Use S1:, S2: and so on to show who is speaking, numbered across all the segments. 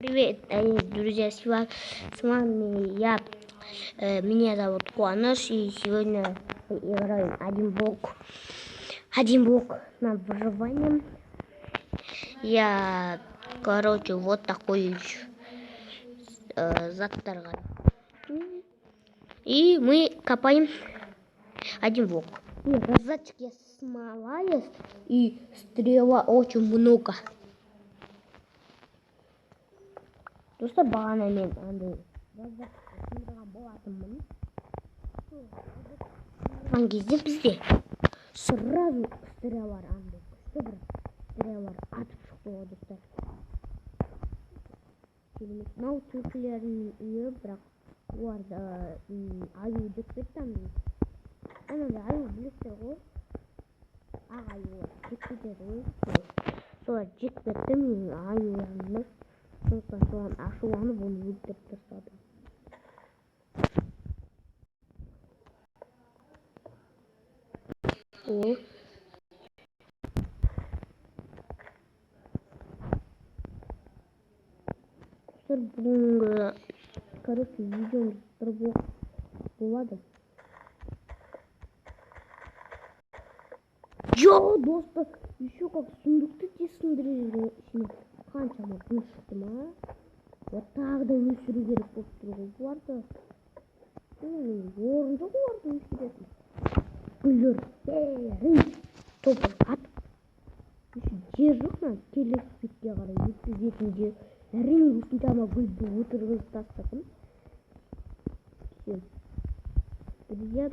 S1: Привет, друзья, с вами я, меня зовут Куаныш, и сегодня мы играем один блок на выживание. Я, вот такой заторган. И мы копаем один блок. И розочки смола есть, и стрела очень много. Просто бананы андай болатын кезде бізде сразу стрелалар андай күшті бір стрелалар атып шықты ғой достар. Мынау түлкілердің үйі, бірақ оларды аю деп кетті. Анандай аю білесіздер ғой, ақ аюлар жеп кетеді ғой. Солар жеп кетті менің аюларымды. Сондықтан соған ашуланып оны өлтіріп тастадым. Бүгінгі видеомыз бір болады. Достар, еще как сундукты тесіндіреді ішіне қаншама гүл шықты ма? Вот тағы да өсіру керек болып тұр ғой бұларды. Орын жоқ оларды өсіретін. Гүлдер топыр атып. Жер жоқ ма? Келесі бетке қарай өткізетін жер. Әрине осыншама гүлді отырғызып тастадым. Друзья,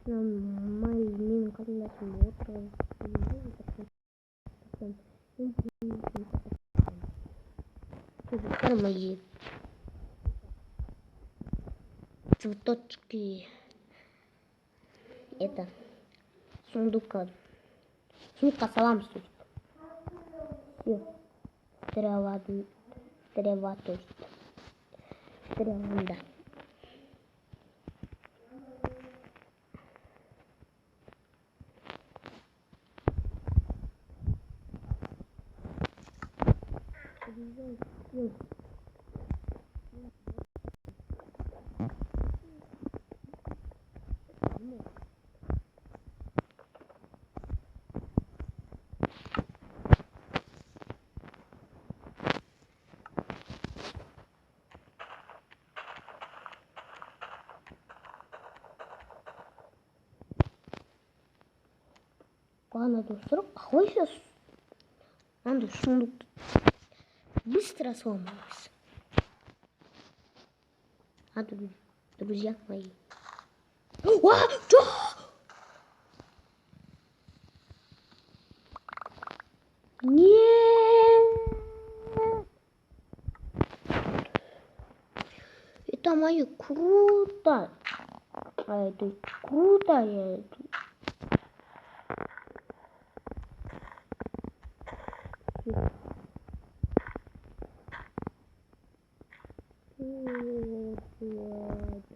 S1: менің қарындасым отырғызып мои цветочки. Это сундука салам суть. Все. Трава, то есть. Трава. Ладно, достар, какой сейчас? Надо сундук быстро сломался. Друзья мои. Нет! Это мое круто! Это круто!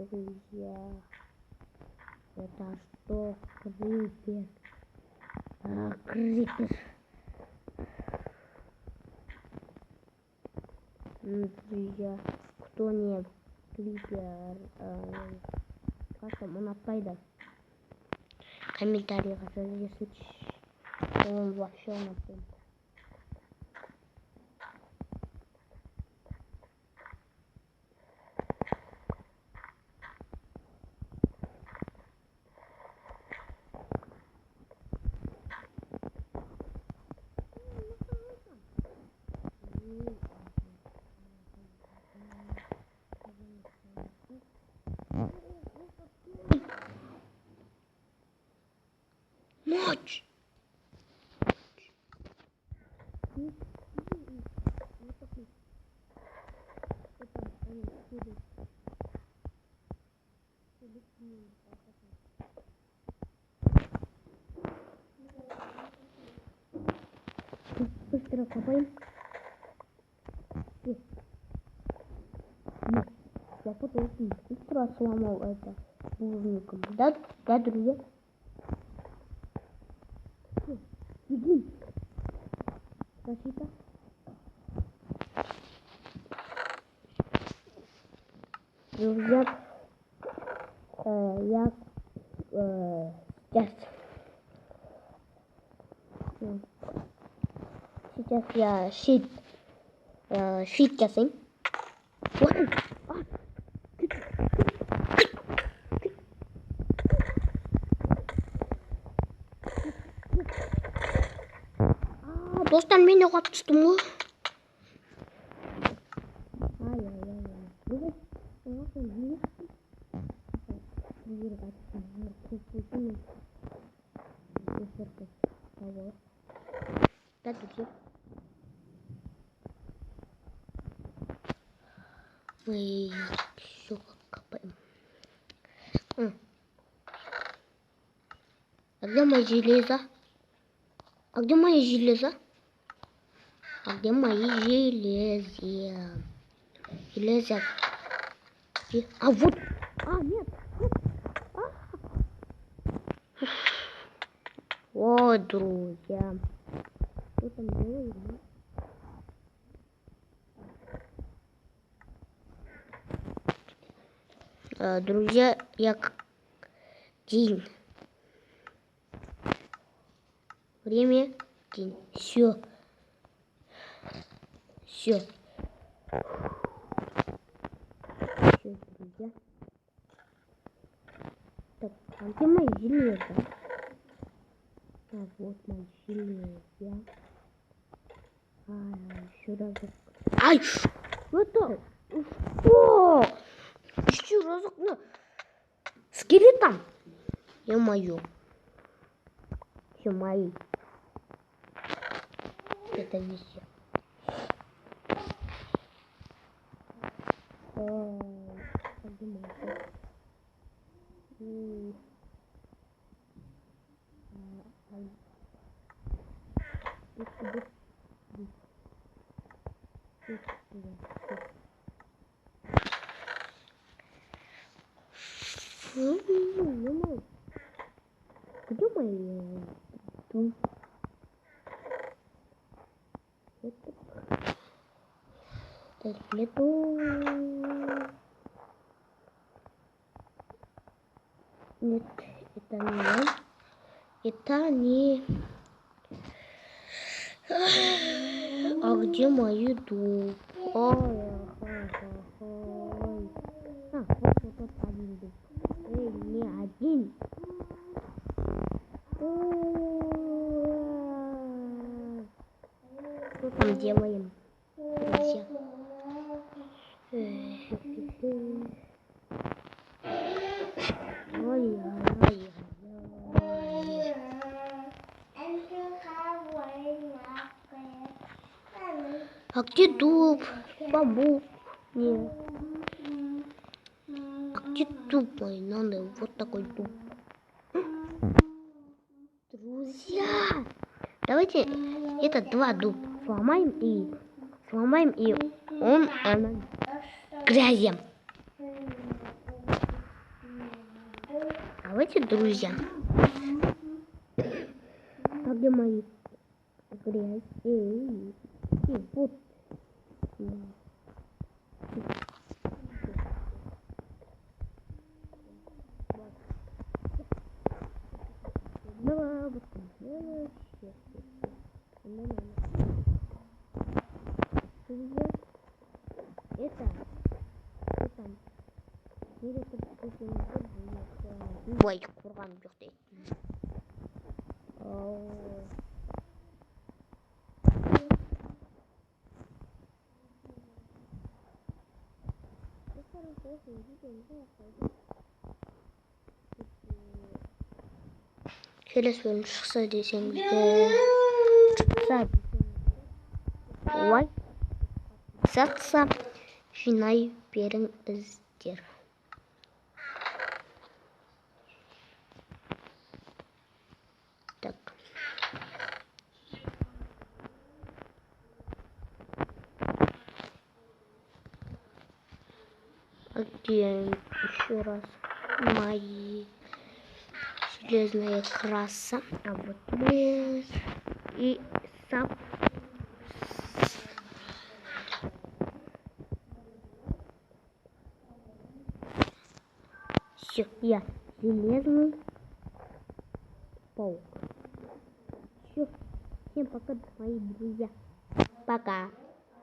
S1: Друзья, это что, крипер? Крипер. Друзья, кто не крипер, как там он отпадает? В комментариях если он вообще напомнит. Ночь. Быстро копаем. Я потом быстро сломал это булыжником. Да, друзья? Бегим. Защита. Друзья, я сейчас я щит жасайм. Достан мен оғап түстім ғой. Да, друзья. Мы все копаем. А где мои железо? А где мои железо? А где мои железя? Железо. А вот. А, нет. О, друзья. Что там делаем? Друзья, як день. Время день. Все. Все. Все, друзья. Так, а где мои железо? Так, вот мои железо. Еще разок. Ай! Вот так. О! Еще разок. Ну. Скелетом. Ё-моё. Все мои. Это везде. Где мои? Нету. Нет, это не он. Это не. А где мои дуб? Вот тот один дуб. Не один. Что там делаем? Друзья. А где дуб? Бамбук? Нет. А где дуб мой? Надо вот такой дуб. Друзья, давайте это два дуба сломаем и он грязем. Давайте, друзья. А где мои грязь? Вот. Ой, курган жоқтай. Келесі бөлім шықса десеңіздер, шықса жинай беріңіздер. Так. Где еще раз мои железная краса? А вот мы и сап. Все, я железный паук. Все, всем пока, мои друзья. Пока.